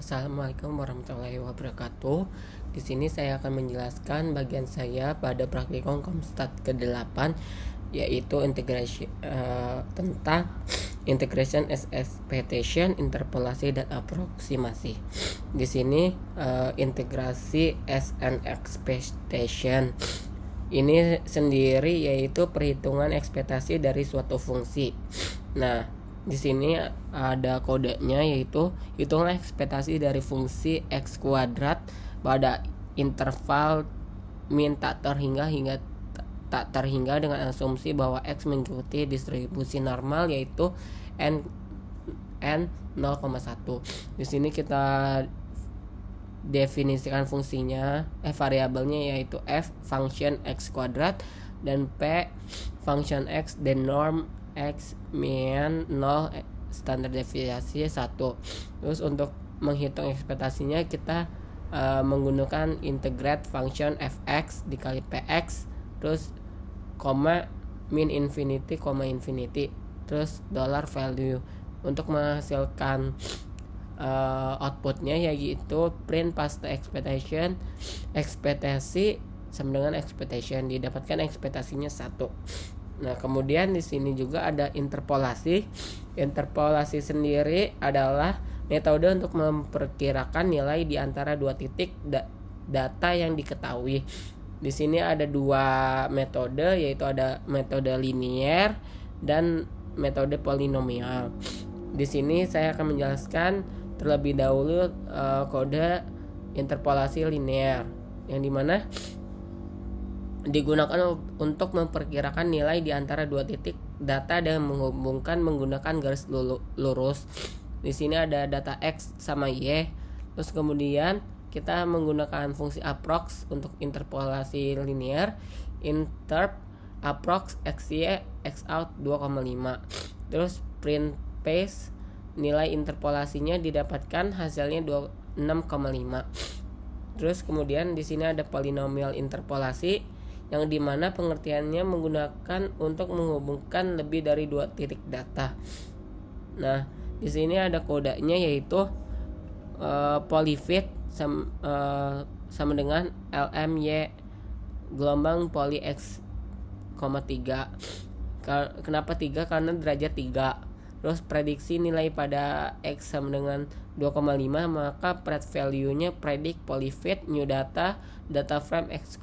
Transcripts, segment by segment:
Assalamualaikum warahmatullahi wabarakatuh. Di sini saya akan menjelaskan bagian saya pada praktikum Komstat ke-8, yaitu tentang integration as expectation, interpolasi dan aproksimasi. Di sini integrasi as an expectation ini sendiri yaitu perhitungan ekspektasi dari suatu fungsi. Nah, di sini ada kodenya, yaitu hitunglah ekspektasi dari fungsi x kuadrat pada interval min tak terhingga hingga tak terhingga dengan asumsi bahwa x mengikuti distribusi normal yaitu n n 0,1. Di sini kita definisikan fungsinya, variabelnya yaitu f function x kuadrat dan p function x dan norm x min 0 standar deviasi 1. Terus untuk menghitung ekspektasinya kita menggunakan integrate function fx dikali px, terus koma min infinity koma infinity, terus dollar value untuk menghasilkan outputnya, yaitu print past expectation, ekspektasi sama dengan expectation, didapatkan ekspektasinya 1. Nah, kemudian di sini juga ada interpolasi. Interpolasi sendiri adalah metode untuk memperkirakan nilai di antara dua titik data yang diketahui. Di sini ada dua metode, yaitu ada metode linier dan metode polinomial. Di sini saya akan menjelaskan terlebih dahulu kode interpolasi linear, yang dimana digunakan untuk memperkirakan nilai di antara dua titik data dan menghubungkan menggunakan garis lurus. Di sini ada data x sama y. Terus kemudian kita menggunakan fungsi approx untuk interpolasi linear. Interp approx xy x out 2,5. Terus print paste nilai interpolasinya didapatkan hasilnya 6,5. Terus kemudian di sini ada polinomial interpolasi, yang dimana pengertiannya menggunakan untuk menghubungkan lebih dari dua titik data. Nah, di sini ada kodenya, yaitu polyfit sama dengan lmy gelombang poly x, 3. Kenapa 3? Karena derajat 3. Terus prediksi nilai pada x sama dengan 2,5, maka pred value-nya predik polyfit new data frame x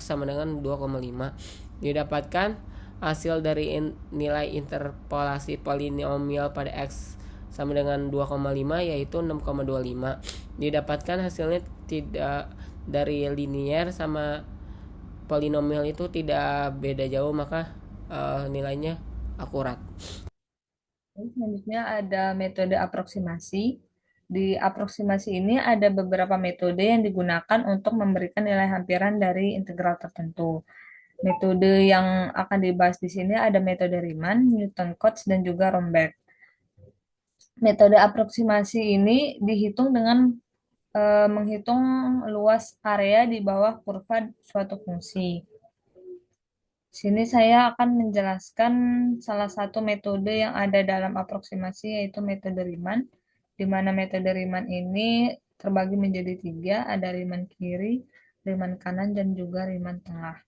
sama dengan 2,5. Didapatkan hasil dari nilai interpolasi polinomial pada x sama dengan 2,5 yaitu 6,25. Didapatkan hasilnya tidak dari linear sama polinomial itu tidak beda jauh, maka nilainya akurat. Selanjutnya ada metode aproksimasi. Di aproksimasi ini ada beberapa metode yang digunakan untuk memberikan nilai hampiran dari integral tertentu. Metode yang akan dibahas di sini ada metode Riemann, Newton-Cotes, dan juga Romberg. Metode aproksimasi ini dihitung dengan menghitung luas area di bawah kurva suatu fungsi. Sini saya akan menjelaskan salah satu metode yang ada dalam aproksimasi, yaitu metode Riemann, di mana metode Riemann ini terbagi menjadi tiga, ada Riemann kiri, Riemann kanan, dan juga Riemann tengah.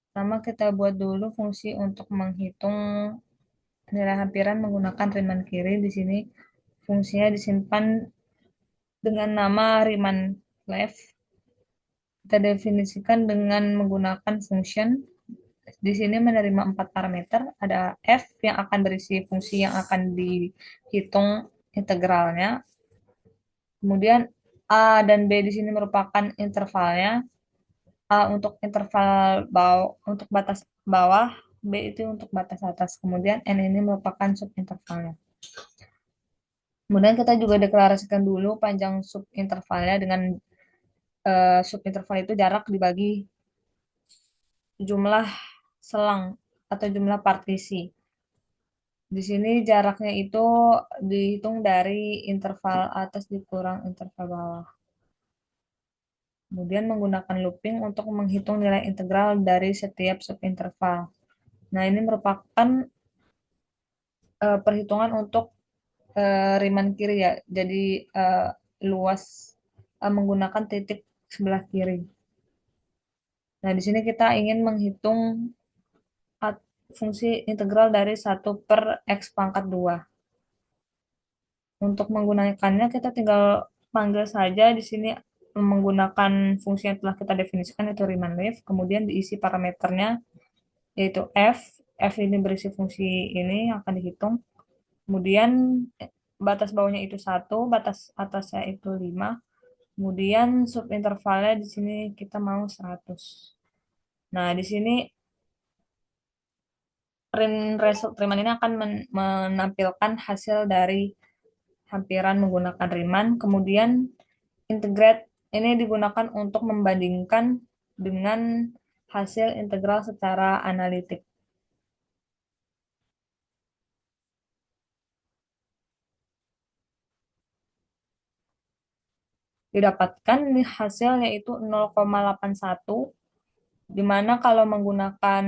Pertama kita buat dulu fungsi untuk menghitung nilai hampiran menggunakan Riemann kiri. Di sini fungsinya disimpan dengan nama Riemann left. Kita definisikan dengan menggunakan function. Di sini menerima 4 parameter, ada f yang akan berisi fungsi yang akan dihitung integralnya. Kemudian a dan b di sini merupakan intervalnya. A untuk interval bawah, untuk batas bawah, b itu untuk batas atas. Kemudian n ini merupakan subintervalnya. Kemudian kita juga deklarasikan dulu panjang subintervalnya dengan subinterval itu jarak dibagi jumlah selang atau jumlah partisi. Di sini jaraknya itu dihitung dari interval atas dikurang interval bawah. Kemudian menggunakan looping untuk menghitung nilai integral dari setiap subinterval. Nah, ini merupakan perhitungan untuk Riemann kiri ya. Jadi eh, luas menggunakan titik sebelah kiri. Nah, di sini kita ingin menghitung fungsi integral dari 1/x². Untuk menggunakannya kita tinggal panggil saja di sini menggunakan fungsi yang telah kita definisikan itu Riemann Leaf, kemudian diisi parameternya yaitu f. F ini berisi fungsi ini yang akan dihitung. Kemudian batas bawahnya itu 1, batas atasnya itu 5. Kemudian subintervalnya di sini kita mau 100. Nah, di sini result Riemann ini akan menampilkan hasil dari hampiran menggunakan Riemann. Kemudian integrate ini digunakan untuk membandingkan dengan hasil integral secara analitik. Didapatkan hasil yaitu 0,81, di mana kalau menggunakan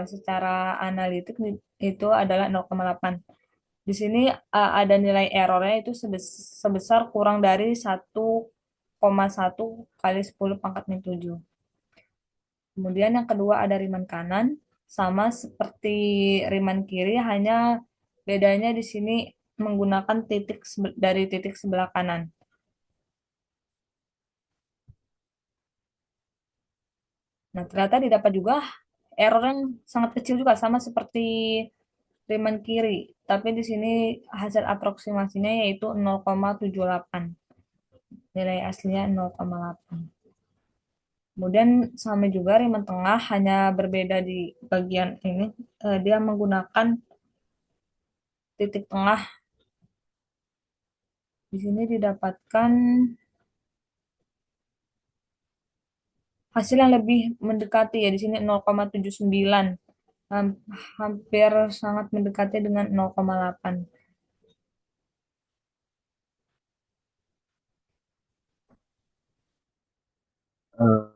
secara analitik itu adalah 0,8. Di sini ada nilai errornya itu sebesar kurang dari 1,1 kali 10 pangkat min 7. Kemudian yang kedua ada Riemann kanan, sama seperti Riemann kiri, hanya bedanya di sini menggunakan titik dari titik sebelah kanan. Nah, ternyata didapat juga error yang sangat kecil juga, sama seperti Riemann kiri. Tapi di sini hasil aproksimasinya yaitu 0,78. Nilai aslinya 0,8. Kemudian sama juga Riemann tengah, hanya berbeda di bagian ini. Dia menggunakan titik tengah. Di sini didapatkan hasil yang lebih mendekati ya, di sini 0,79. Hampir sangat mendekati dengan 0,8.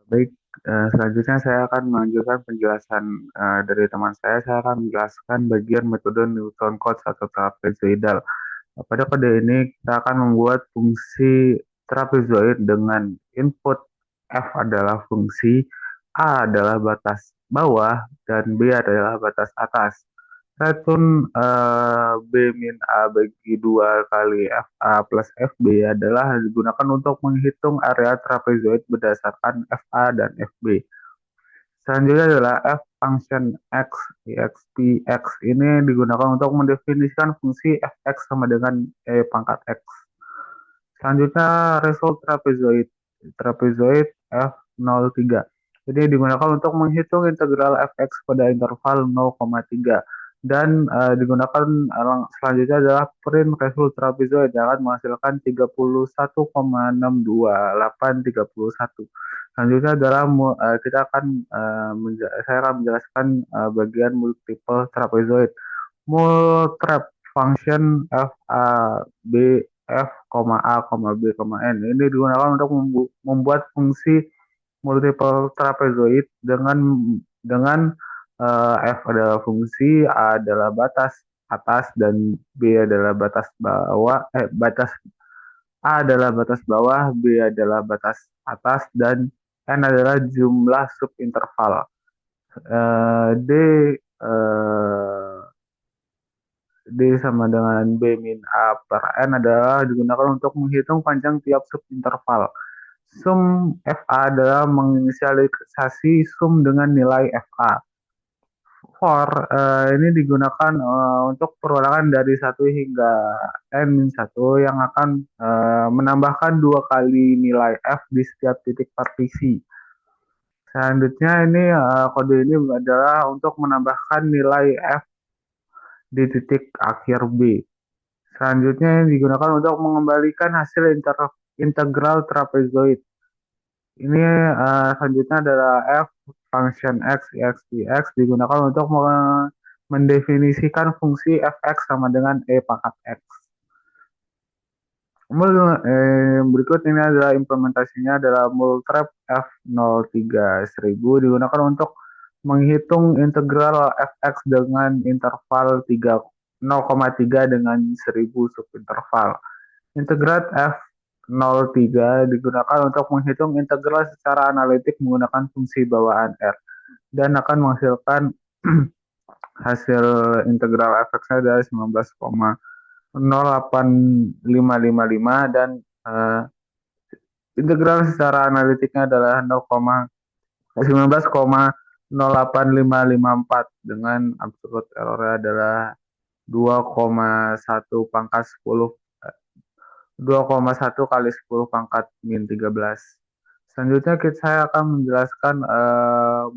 Baik, selanjutnya saya akan melanjutkan penjelasan dari teman saya. Saya akan menjelaskan bagian metode Newton Cotes atau trapezoidal. Pada kode ini kita akan membuat fungsi trapezoid dengan input f adalah fungsi, a adalah batas bawah, dan b adalah batas atas. Racun B min A bagi 2 kali FA plus FB adalah digunakan untuk menghitung area trapezoid berdasarkan FA dan FB. Selanjutnya adalah f function x, exp x ini digunakan untuk mendefinisikan fungsi fx sama dengan pangkat x. Selanjutnya result trapezoid, trapezoid f03. Ini digunakan untuk menghitung integral fx pada interval 0,3 dan digunakan selanjutnya adalah print result trapezoid yang akan menghasilkan 31,62831. Selanjutnya adalah kita akan saya akan menjelaskan bagian multiple trapezoid. Multrap function f a b f, a, b, n ini digunakan untuk membuat fungsi multiple trapezoid dengan f adalah fungsi, a adalah batas atas, dan b adalah batas bawah. Batas a adalah batas bawah, b adalah batas atas, dan n adalah jumlah subinterval. D D sama dengan B min A per N adalah digunakan untuk menghitung panjang tiap subinterval. Sum FA adalah menginisialisasi sum dengan nilai FA. For ini digunakan untuk perulangan dari 1 hingga N-1 yang akan menambahkan 2 kali nilai F di setiap titik partisi. Selanjutnya ini kode ini adalah untuk menambahkan nilai F di titik akhir B. Selanjutnya yang digunakan untuk mengembalikan hasil integral trapezoid. Ini selanjutnya adalah f function x, x, dx digunakan untuk mendefinisikan fungsi fx sama dengan e pangkat x. Berikut ini adalah implementasinya adalah multrap F03.1000 digunakan untuk menghitung integral fx dengan interval 3 0,3 dengan 1000 subinterval. Integral F03 digunakan untuk menghitung integral secara analitik menggunakan fungsi bawaan R dan akan menghasilkan hasil integral f(x)-nya dari 19,08555 dan integral secara analitiknya adalah 19,08554 dengan absolute errornya adalah 2,1 pangkat 10 2,1 kali 10 pangkat min 13. Selanjutnya saya akan menjelaskan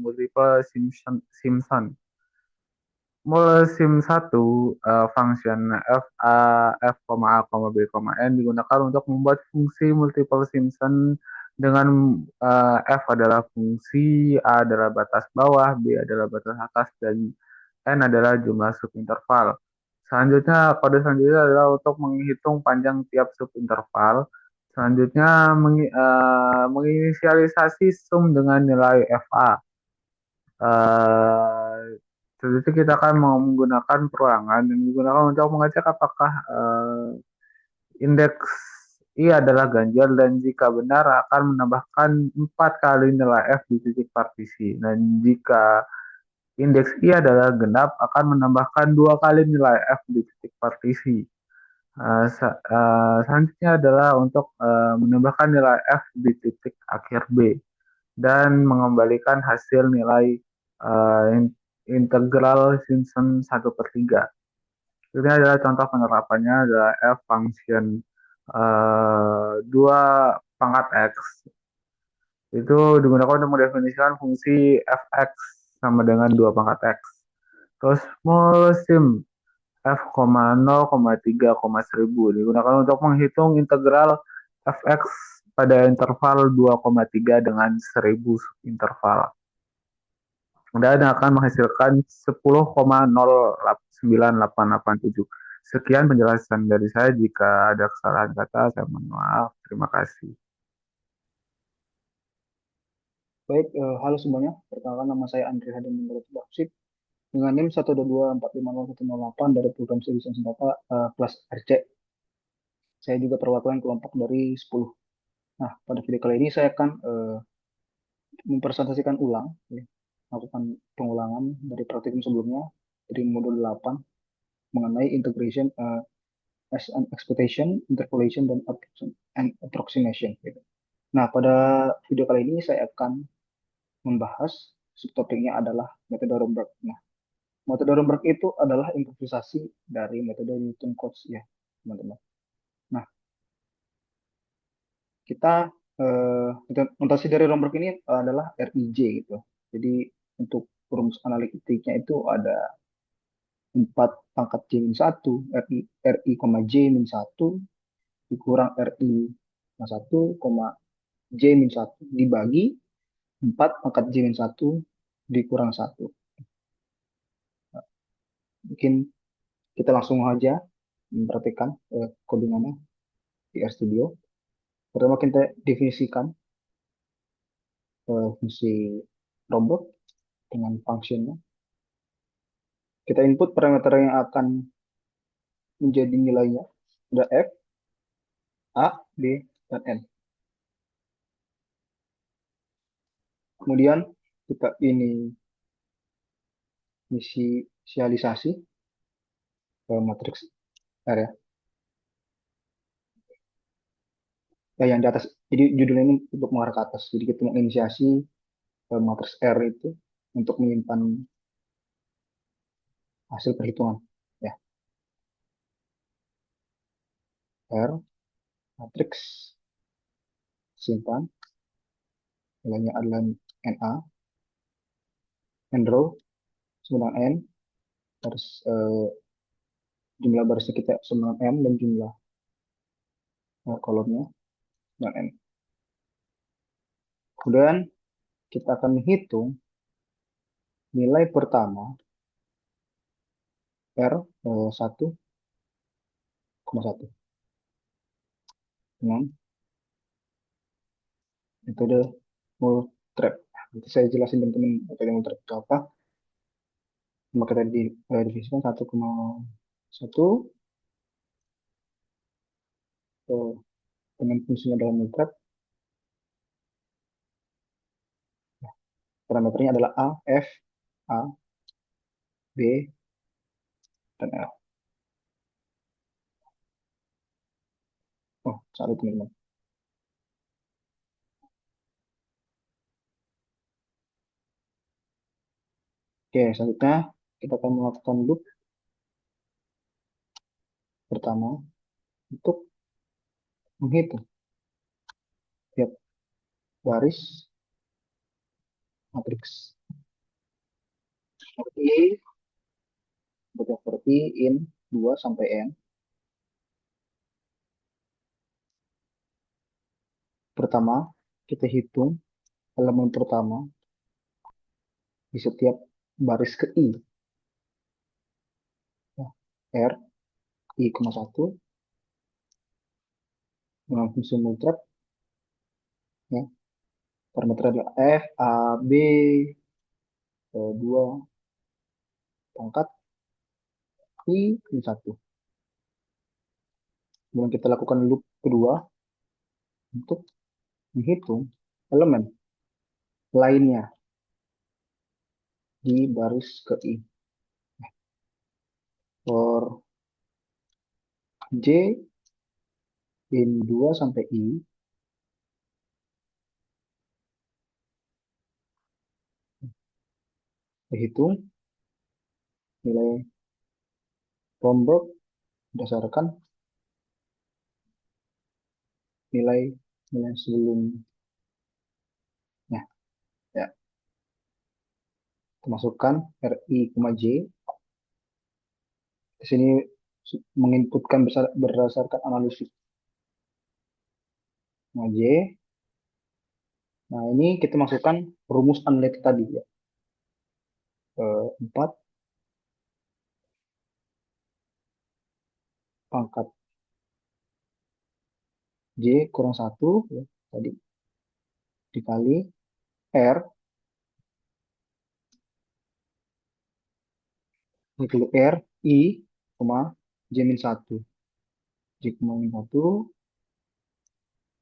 multiple Simpson. Sim 1 function f, a, b, n digunakan untuk membuat fungsi multiple Simpson dengan f adalah fungsi, a adalah batas bawah, b adalah batas atas, dan n adalah jumlah subinterval. Selanjutnya, kode selanjutnya adalah untuk menghitung panjang tiap subinterval. Selanjutnya, menginisialisasi sum dengan nilai fa. Jadi kita akan mau menggunakan perulangan yang digunakan untuk mengecek apakah indeks I adalah ganjil dan jika benar akan menambahkan 4 kali nilai F di titik partisi. Dan jika indeks I adalah genap akan menambahkan 2 kali nilai F di titik partisi. Selanjutnya adalah untuk menambahkan nilai F di titik akhir B dan mengembalikan hasil nilai integral Simpson 1/3. Ini adalah contoh penerapannya adalah f function 2 pangkat x itu digunakan untuk mendefinisikan fungsi fx sama dengan 2 pangkat x. Terus sim f, 0,3, 1000 digunakan untuk menghitung integral fx pada interval 2,3 dengan 1000 interval. Dan akan menghasilkan 10,09887. Sekian penjelasan dari saya. Jika ada kesalahan kata, saya mohon maaf. Terima kasih. Baik, halo semuanya. Perkenalkan nama saya Andri Hadim Baksip dengan NIM 122450108 dari program studi sains data kelas RC. Saya juga perwakilan kelompok dari 10. Nah, pada video kali ini saya akan mempresentasikan ulang, melakukan pengulangan dari praktikum sebelumnya dari modul 8 mengenai integration as an expectation, interpolation, dan approximation. Nah, pada video kali ini saya akan membahas subtopiknya adalah metode Romberg. Nah, metode Romberg itu adalah improvisasi dari metode Newton-Cotes ya, teman-teman. Nah, kita notasi dari Romberg ini adalah RIJ gitu. Jadi untuk rumus analitiknya itu ada 4 pangkat J-1, RI, J-1 dikurang RI 1, J-1 dibagi 4 pangkat J-1 dikurang 1. Nah, mungkin kita langsung aja memperhatikan codingannya di RStudio. Pertama kita definisikan fungsi Romberg dengan fungsinya. Kita input parameter yang akan menjadi nilainya. Ada F, A, B, dan N. Kemudian kita inisialisasi matriks R ya. Yang di atas, jadi judulnya ini untuk mengarah ke atas. Jadi kita menginisiasi matriks R itu untuk menyimpan hasil perhitungan ya. R matriks simpan nilainya adalah NA, N row sama N, harus jumlah barisnya kita sama M dan jumlah kolomnya dan N. Kemudian kita akan menghitung nilai pertama R 1,1 dengan metode Moultrie. Nanti saya jelasin teman-teman metode Moultrie itu apa. Cuma kita definisikan 1,1 satu dengan fungsinya dalam mutret. Parameternya adalah A, F, A, B, dan L. Oh, salah teman-teman. Oke, selanjutnya kita akan melakukan loop pertama untuk menghitung tiap baris matriks. Seperti seperti in 2 sampai n. Pertama, kita hitung elemen pertama di setiap baris ke i. Ya, R, I,1 dengan fungsi mutret. Ya, parameter adalah F, A, B, 2, pangkat I,1. Kemudian kita lakukan loop kedua untuk menghitung elemen lainnya di baris ke I. For J in 2 sampai I, kita hitung nilai Romberg berdasarkan nilai sebelumnya. Ya, kita masukkan RI, J. Di sini menginputkan berdasarkan analisis. Nah, J. Nah, ini kita masukkan rumus analitik tadi ya. 4 pangkat J kurang 1 ya, tadi dikali R dikali R I, J min 1. J min 1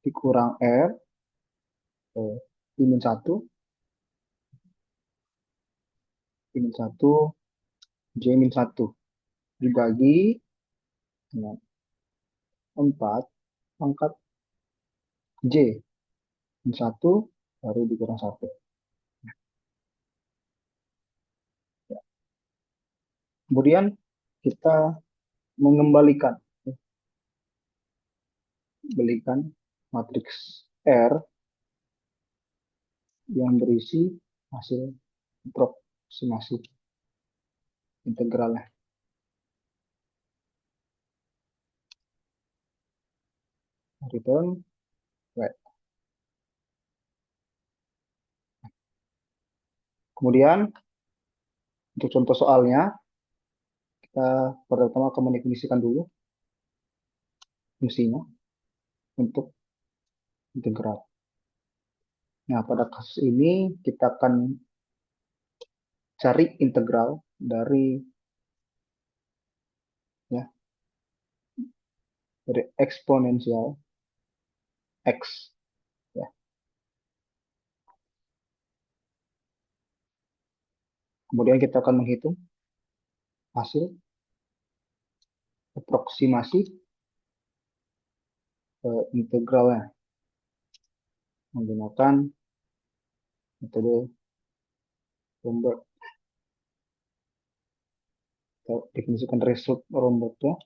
dikurang R I min 1 I min 1 J min 1 dibagi dengan 4 pangkat J min 1 baru dikurang 1. Ya. Kemudian kita mengembalikan matriks R yang berisi hasil aproksimasi integralnya. Return right. Kemudian untuk contoh soalnya kita pertama akan mendefinisikan dulu fungsinya untuk integral. Nah, pada kasus ini kita akan cari integral dari eksponensial X ya. Kemudian kita akan menghitung hasil aproksimasi integralnya menggunakan metode Romberg. Kita definisikan result Rombergnya.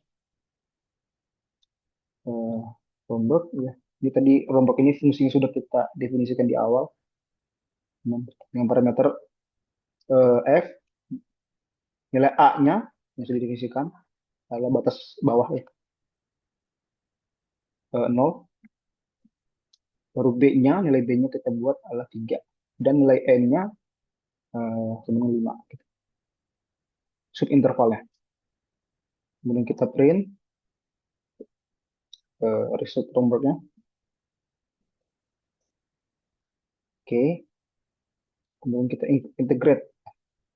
Romberg ya. Jadi tadi Romberg ini fungsinya sudah kita definisikan di awal dengan parameter F, nilai A-nya yang sudah didefinisikan adalah batas bawah ya 0, baru B-nya, nilai B-nya kita buat adalah 3 dan nilai N-nya sama 5 gitu. Subintervalnya. Kemudian kita print result Rombergnya. Oke. Kemudian kita integrate.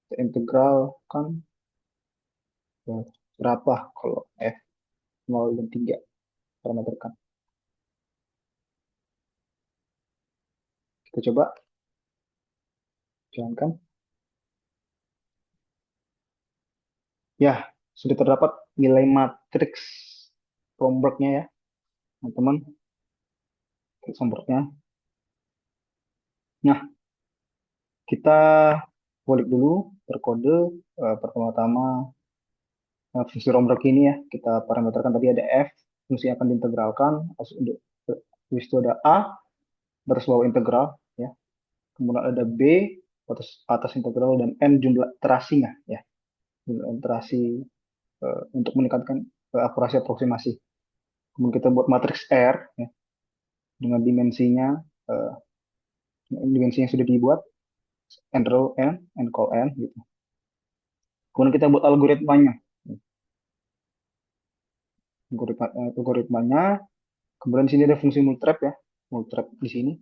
Kita integralkan berapa kalau F 0 dan 3 parameterkan. Kita coba jalankan. Ya, sudah terdapat nilai matriks Romberg-nya ya, teman-teman. Matriks Romberg-nya. Nah, kita balik dulu berkode. Pertama-tama fungsi Romberg ini ya, kita parameterkan tadi ada F, fungsi yang akan diintegralkan. Habis itu ada A, batas bawah integral ya. Kemudian ada B, atas integral, dan N jumlah terasinya ya. Jumlah terasi untuk meningkatkan akurasi aproksimasi. Kemudian kita buat matriks R ya, dengan dimensinya dimensi yang sudah dibuat, N row N, N call N gitu. Kemudian kita buat algoritmanya. Algoritmanya. Kemudian di sini ada fungsi multrap ya. Multrap di sini.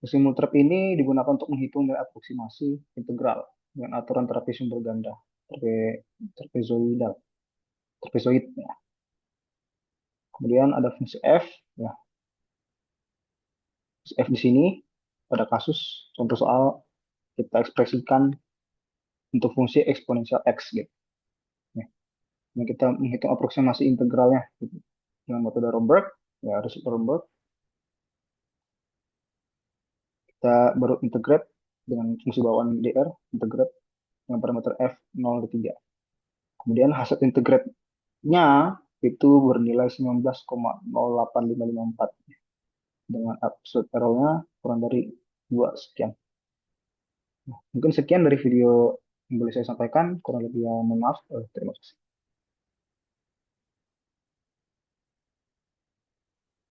Fungsi multrap ini digunakan untuk menghitung nilai aproksimasi integral dengan aturan trapesium berganda, trapezoid ya. Kemudian ada fungsi F ya. Fungsi F di sini pada kasus contoh soal kita ekspresikan untuk fungsi eksponensial X gitu. Ya. Nah, kita menghitung aproksimasi integralnya gitu. Dengan metode Romberg, ya result Romberg. Kita baru integrate dengan fungsi bawaan dr, integrate dengan parameter f 0 dan 3. Kemudian hasil integrate-nya itu bernilai 19,08554 dengan absolute error-nya kurang dari 2 sekian. Nah, mungkin sekian dari video yang boleh saya sampaikan, kurang lebih mohon maaf. Terima kasih.